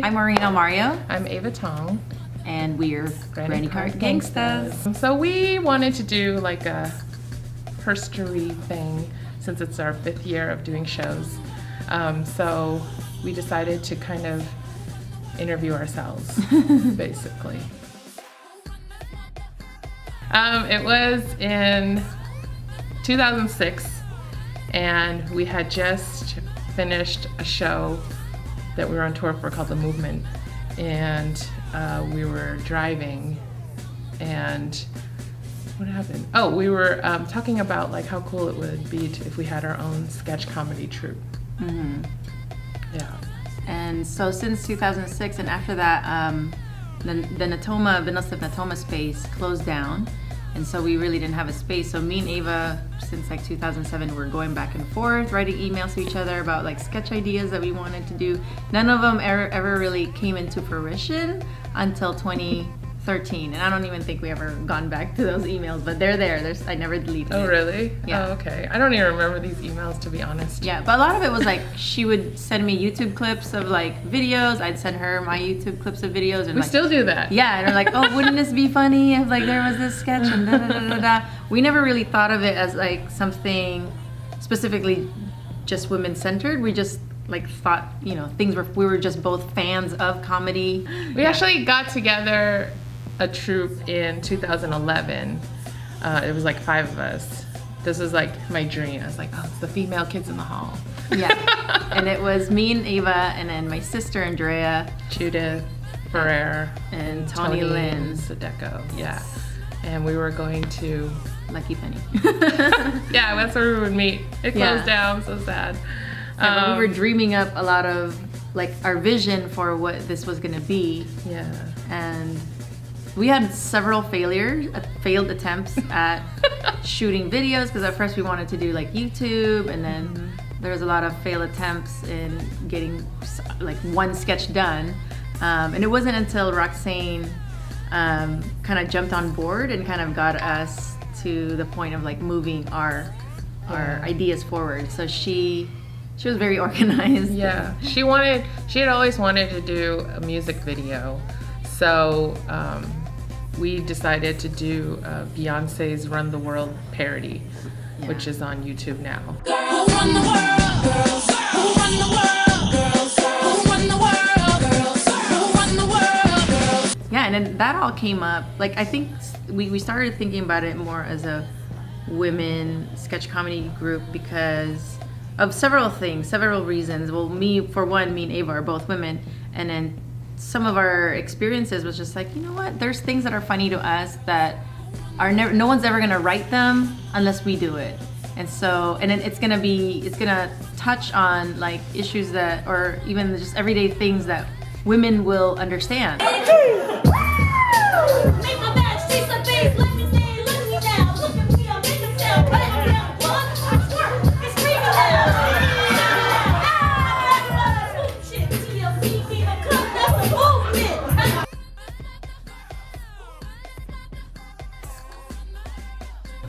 I'm Marina Mario. I'm Ava Tong. And we're Granny Cart Gangstas. So we wanted to do like a herstory thing since it's our 5th year of doing shows. So we decided to kind of interview ourselves, basically. It was in 2006, and we had just finished a show that we were on tour for called The Movement, and we were driving, and what happened? Oh, we were talking about like how cool it would be if we had our own sketch comedy troupe. Mm-hmm. Yeah. And so since 2006, and after that, the Bindlestiff Natoma space closed down, and so we really didn't have a space. So me and Ava, since like 2007, we're going back and forth, writing emails to each other about like sketch ideas that we wanted to do. None of them ever really came into fruition until 2013, and I don't even think we ever gone back to those emails, but they're there. I never deleted it. Oh, really? Yeah. Oh, okay. I don't even remember these emails, to be honest. Yeah, but a lot of it was like she would send me YouTube clips of like videos. I'd send her my YouTube clips of videos, and We like, still do that. yeah, and we're like, oh, wouldn't this be funny if like there was this sketch and da da da da da. We never really thought of it as like something specifically just women centered. We just like thought, you know, we were just both fans of comedy. We actually got together a troupe in 2011. It was like 5 of us. This was like my dream. I was like, oh, it's the female kids in the hall. Yeah, and it was me and Ava, and then my sister Andrea, Judith Ferrer, and Tony Lynn Sadeko. Yeah, and we were going to Lucky Penny. Yeah, that's where we would meet. It closed down. So sad. Yeah, but we were dreaming up a lot of like our vision for what this was gonna be. Yeah, and we had several failed attempts at shooting videos, because at first we wanted to do like YouTube, and then there was a lot of failed attempts in getting like one sketch done. And it wasn't until Roxane kind of jumped on board and kind of got us to the point of like moving our ideas forward. So she was very organized. Yeah, she had always wanted to do a music video. So we decided to do Beyonce's Run the World parody, which is on YouTube now. Who run the world, girls? Who run the world, girls? Who run the world, girls? Who run the world, girls? Yeah, and then that all came up. Like, I think we started thinking about it more as a women sketch comedy group because of several things, several reasons. Well, me and Ava are both women, and then some of our experiences was just like, you know what? There's things that are funny to us that are no one's ever gonna write them unless we do it. And so, and then it's gonna touch on like issues that, or even just everyday things that women will understand. Make my back see some face, let me say, look me down, look at me, I'll make them sound right around. What? I swear, it's screaming loud. Shit, TLC, be the club, that's a movement.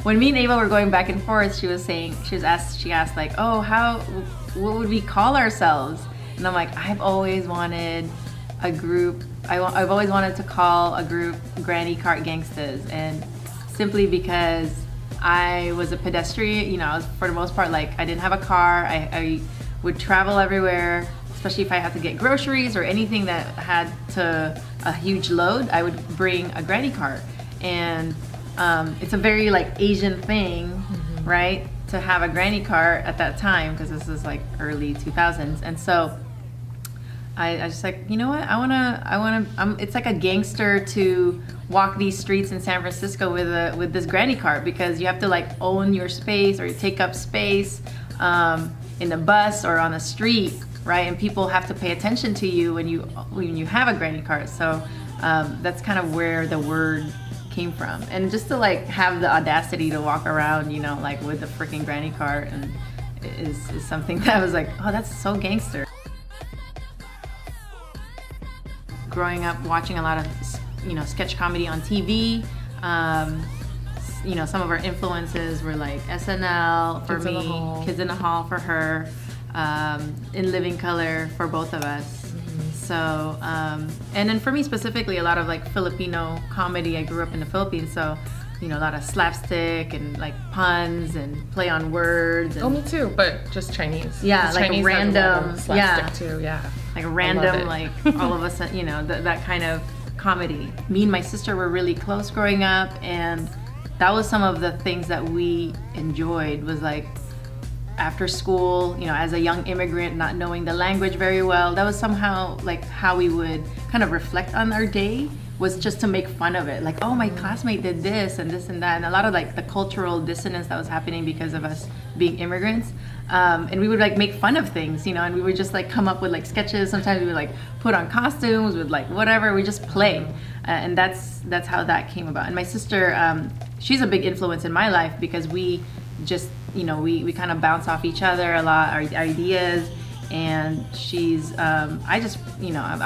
When me and Ava were going back and forth, she asked like, oh, what would we call ourselves? And I'm like, I've always wanted a group, I've always wanted to call a group Granny Cart Gangstas, and simply because I was a pedestrian, you know, I was, for the most part, like, I didn't have a car, I would travel everywhere, especially if I had to get groceries or anything that had a huge load, I would bring a granny cart. And it's a very like Asian thing, right, to have a granny cart at that time, because this is like early 2000s. And so I just like, you know what, I wanna it's like a gangster to walk these streets in San Francisco with this granny cart, because you have to like own your space, or you take up space in the bus or on the street, right? And people have to pay attention to you when you have a granny cart. So that's kind of where the word came from. And just to like have the audacity to walk around, you know, like with the freaking granny cart, and is something that I was like, oh, that's so gangster. Growing up watching a lot of, you know, sketch comedy on TV, you know, some of our influences were like SNL for me, Kids in the Hall for her, In Living Color for both of us. so, and then for me specifically, a lot of like Filipino comedy. I grew up in the Philippines, so a lot of slapstick and like puns and play on words. And, Oh, me too, but just Chinese. Yeah, 'Cause like Chinese random, has a lot of slapstick too. Yeah, like I random, love it. like all of a sudden, that kind of comedy. Me and my sister were really close growing up, and that was some of the things that we enjoyed. Was like after school, as a young immigrant, not knowing the language very well, that was somehow like how we would kind of reflect on our day, was just to make fun of it. Like, oh, my classmate did this and this and that. And a lot of like the cultural dissonance that was happening because of us being immigrants. And we would like make fun of things, and we would just like come up with like sketches. Sometimes we would like put on costumes with like whatever, we just play. And that's how that came about. And my sister, she's a big influence in my life because we just, we kind of bounce off each other a lot, our ideas. And she's, I'm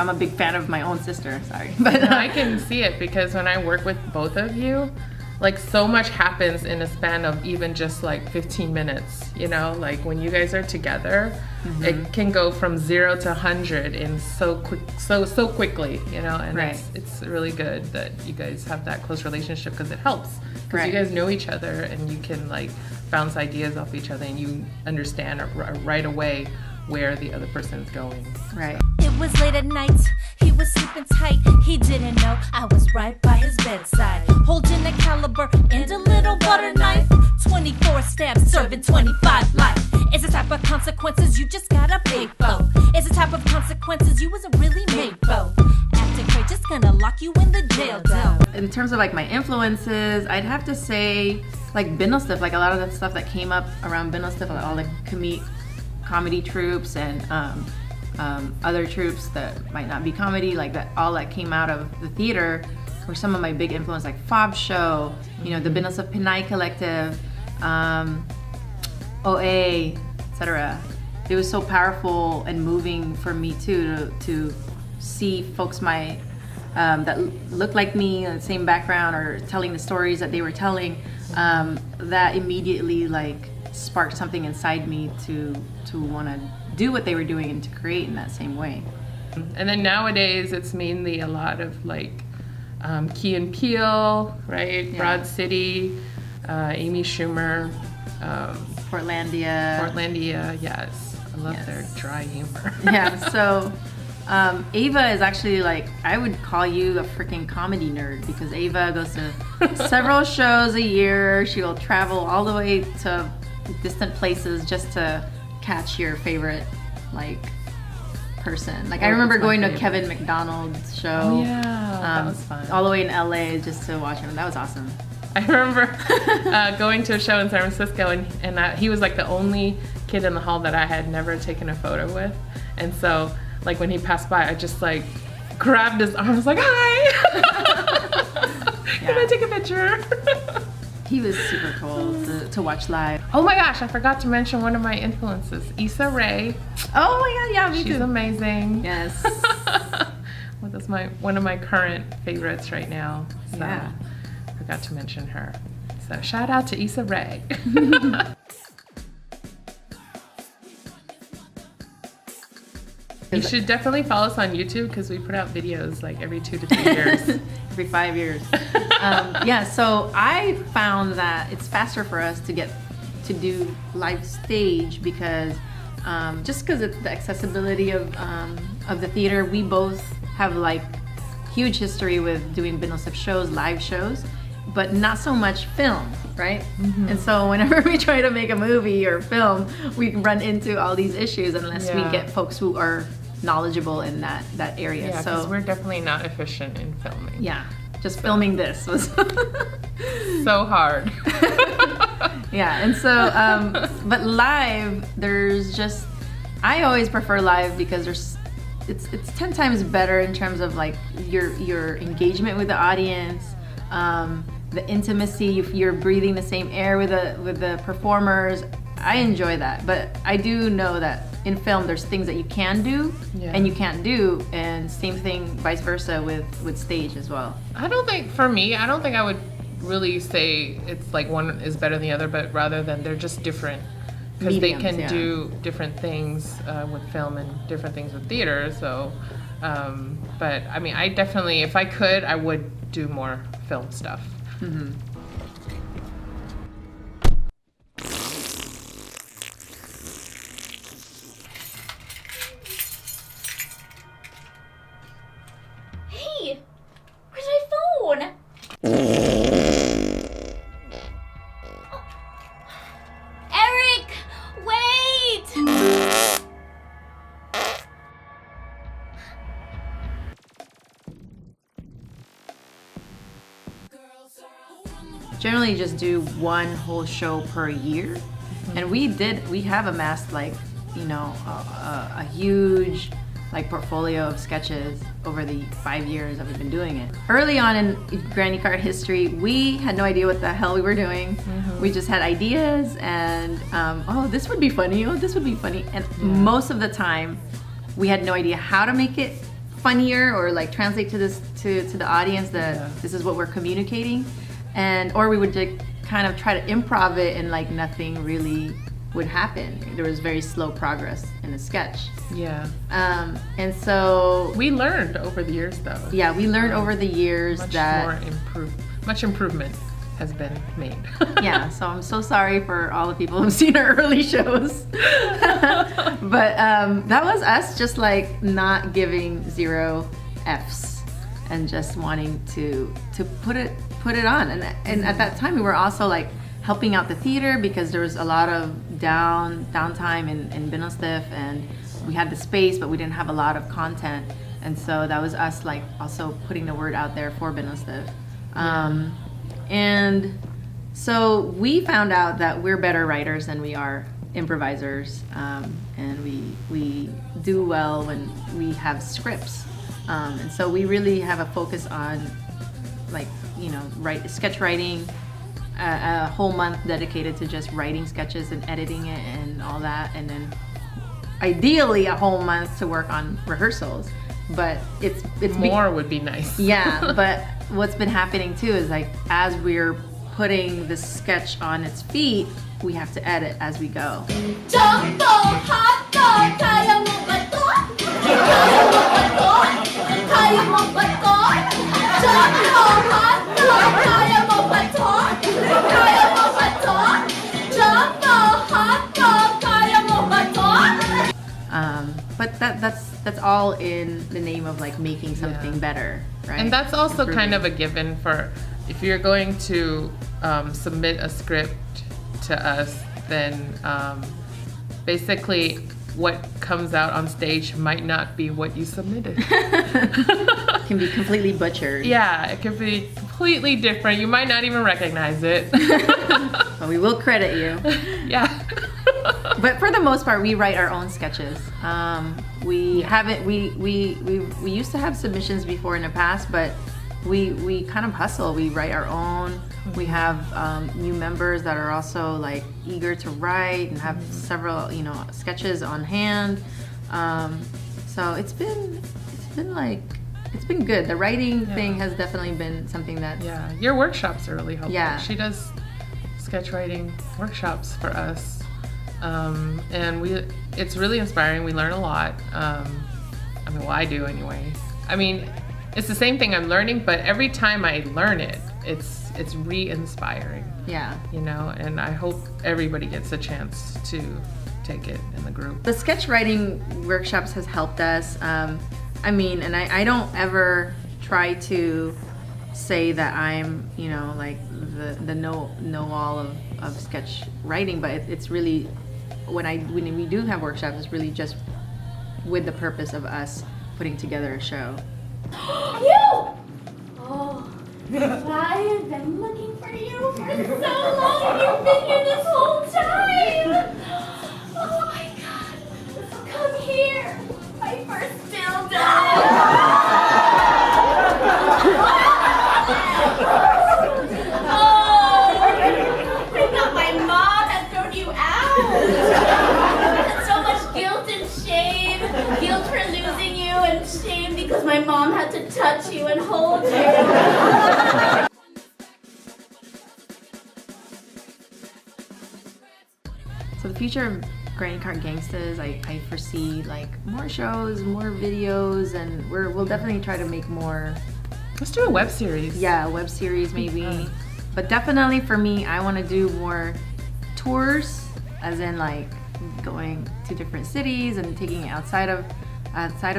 a big fan of my own sister, sorry. But I can see it because when I work with both of you, like so much happens in a span of even just like 15 minutes, like when you guys are together, it can go from 0 to 100 in so quickly, and Right. it's really good that you guys have that close relationship because it helps because Right. you guys know each other and you can like bounce ideas off each other and you understand right away where the other person's going. Right. It was late at night, he was sleeping tight. He didn't know I was right by his bedside, holding a caliber and a little butter knife. 24 stabs, serving 25 life. It's the type of consequences you just gotta pay for. It's the type of consequences you wasn't really made for. Acting crazy, just gonna lock you in the jail cell. In terms of like my influences, I'd have to say like Bindlestiff, like a lot of the stuff that came up around Bindlestiff, like all the comedy troupes and other troupes that might not be comedy, like that, all that came out of the theater were some of my big influence, like Fob Show, the Bindlestiff Pinay Collective, OA, etc. It was so powerful and moving for me too to see folks that looked like me, the same background, or telling the stories that they were telling. That immediately like sparked something inside me to want to do what they were doing and to create in that same way. And then nowadays it's mainly a lot of like Key and Peele, right? Yeah. Broad City, Amy Schumer, Portlandia. yes. I love Yes. their dry humor. Yeah, so Ava is actually like, I would call you a freaking comedy nerd because Ava goes to several shows a year. She will travel all the way to distant places just to catch your favorite like person. Like I remember who's my going to favorite? Kevin McDonald's show. Oh, yeah, that was fun. All the way in LA just to watch him. That was awesome. I remember going to a show in San Francisco and he was like the only kid in the hall that I had never taken a photo with. And so like when he passed by, I just like grabbed his arm. I was like, hi! Can I take a picture? He was super cool to watch live. Oh my gosh, I forgot to mention one of my influences, Issa Rae. Oh my god, yeah, me She's too. amazing. Yes. Well, that's one of my current favorites right now. So Yeah. I forgot to mention her. So shout out to Issa Rae. You should definitely follow us on YouTube because we put out videos like every 2 to 3 years. Every 5 years. Yeah, so I found that it's faster for us to get to do live stage because just because of the accessibility of the theater, we both have like huge history with doing Bindlestiff shows, live shows, but not so much film, right? And so whenever we try to make a movie or film, we run into all these issues unless we Yeah. get folks who are knowledgeable in that area. Yeah, because So we're definitely not efficient in filming. yeah, just filming this was So hard. yeah. And so but live, there's just, I always prefer live because it's 10 times better in terms of like your engagement with the audience, the intimacy. If you're breathing the same air with the performers, I enjoy that. But I do know that in film there's things that you can do and you can't do, and same thing vice versa with stage as well. I don't think I would really say it's like one is better than the other, but rather than they're just different because they mediums, can yeah. do different things with film and different things with theater. So, but I mean, I definitely, if I could, I would do more film stuff. Mm-hmm. Hey, where's my phone? Eric, wait! Generally just do one whole show per year, and we have amassed like, you know, a huge like portfolio of sketches over the 5 years that we've been doing it. Early on in Granny Cart history, we had no idea what the hell we were doing. We just had ideas and oh, this would be funny, oh, this would be funny, and most of the time we had no idea how to make it funnier or like translate to the audience that this is what we're communicating. And or we would just kind of try to improv it and like nothing really would happen. There was very slow progress in the sketch. Yeah. And so We learned over the years, though. yeah, we learned over the years Much improvement has been made. yeah, so I'm so sorry for all the people who've seen our early shows. But that was us just like not giving 0 Fs and just wanting to put it on. And at that time we were also like helping out the theater because there was a lot of downtime in Bindlestiff, and we had the space but we didn't have a lot of content, and so that was us like also putting the word out there for Bindlestiff. And so we found out that we're better writers than we are improvisers, and we do well when we have scripts, and so we really have a focus on like, you know, sketch writing, a whole month dedicated to just writing sketches and editing it and all that, and then ideally a whole month to work on rehearsals. But it's More would be nice. yeah, but what's been happening too is like as we're putting the sketch on its feet, we have to edit as we go. Jumbo, hot dog, kaya mo ba to? Kaya mo ba to? Kaya mo ba to? Jumbo, hot dog, kaya mo ba to? Kaya mo ba to? Jumbo, hot dog, kaya mo ba to? But that's all in the name of like making something better, right? And that's also Improving. kind of a given for if you're going to submit a script to us, then basically what comes out on stage might not be what you submitted. Can be completely butchered. Yeah, it could be completely different. You might not even recognize it. But we will credit you. Yeah. But for the most part, we write our own sketches. We haven't. We used to have submissions before in the past, but we kind of hustle. We write our own. We have new members that are also like eager to write and have several, you know, sketches on hand. So it's been good. The writing thing has definitely been something that. Yeah, your workshops are really helpful. Yeah. She does sketch writing workshops for us. And it's really inspiring. We learn a lot. I mean, well, I do anyway. I mean, it's the same thing I'm learning, but every time I learn it, it's re-inspiring. Yeah. You know, and I hope everybody gets a chance to take it in the group. The sketch writing workshops has helped us. I mean, and I don't ever try to say that I'm, you know, like the know-all of sketch writing, but it's really, when we do have workshops, it's really just with the purpose of us putting together a show. You! Oh, I have been looking for you for so long. You've been here this whole time. Oh my God. Come here. My first dildo. Oh, I thought my mom had thrown you out. I had so much guilt and shame. Guilt for losing you and shame because my mom had to touch you and hold you. future of Cart Gangstas, I foresee like more shows, more videos, and we'll definitely try to make more. Let's do a web series. Yeah, a web series maybe. But definitely for me, I want to do more tours, as in like going to different cities and taking it outside of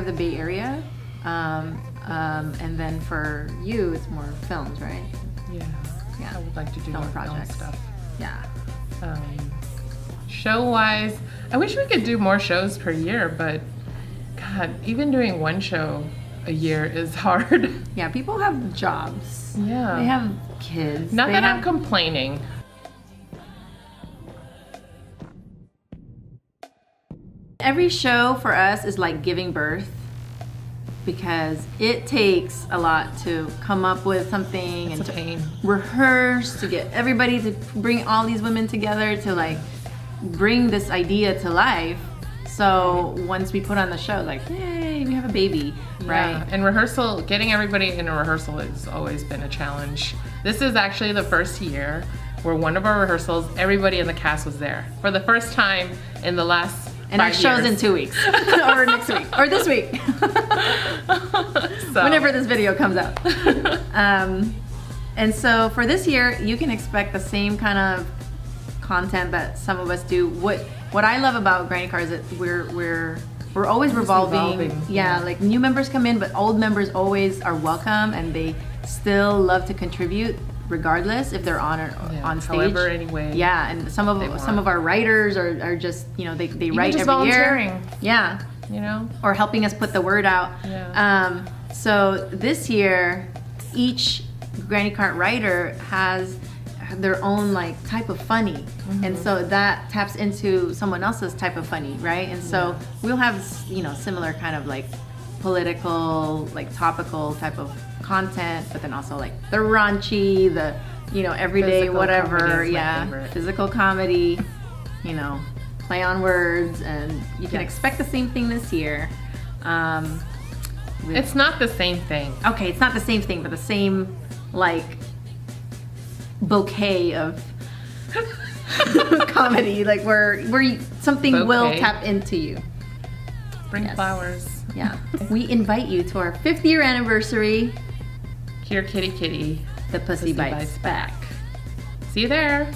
the Bay Area. And then for you, it's more films, right? Yeah. Yeah. I would like to do Film more projects. film stuff. Yeah. Show-wise, I wish we could do more shows per year, but God, even doing one show a year is hard. Yeah, people have jobs. Yeah. They have kids. Not They that have, I'm complaining. Every show for us is like giving birth, because it takes a lot to come up with something It's and a to pain. rehearse, to get everybody to bring all these women together to like bring this idea to life. So once we put on the show, like, yay, we have a baby, right? Yeah. And rehearsal, getting everybody in a rehearsal has always been a challenge. This is actually the first year where one of our rehearsals, everybody in the cast was there for the first time in the last And our 5 show's years. in 2 weeks, or next week, or this week, So- whenever this video comes out. And so for this year, you can expect the same kind of content that some of us do. What I love about Granny Cart is that we're always revolving. evolving, Yeah, like new members come in, but old members always are welcome, and they still love to contribute regardless if they're on or Yeah, on stage. however, anyway Yeah, and some they of want. our writers are just, you know, they Even write just every year. volunteering, Yeah, you know? or helping us put the word out. Yeah. So this year, each Granny Cart writer has their own like type of funny, and so that taps into someone else's type of funny, right? And so we'll have, you know, similar kind of like political, like topical type of content, but then also like the raunchy, the, you know, everyday Physical whatever, comedy is my yeah, favorite. physical comedy, you know, play on words, and you can Yes. expect the same thing this year. It's not the same thing. Okay, it's not the same thing, but the same like bouquet of comedy, like where something will Bouquet. tap into you. Bring Yes. flowers. Yeah. We invite you to our 5th year anniversary, Here, kitty kitty. The Pussy Bites Back. See you there.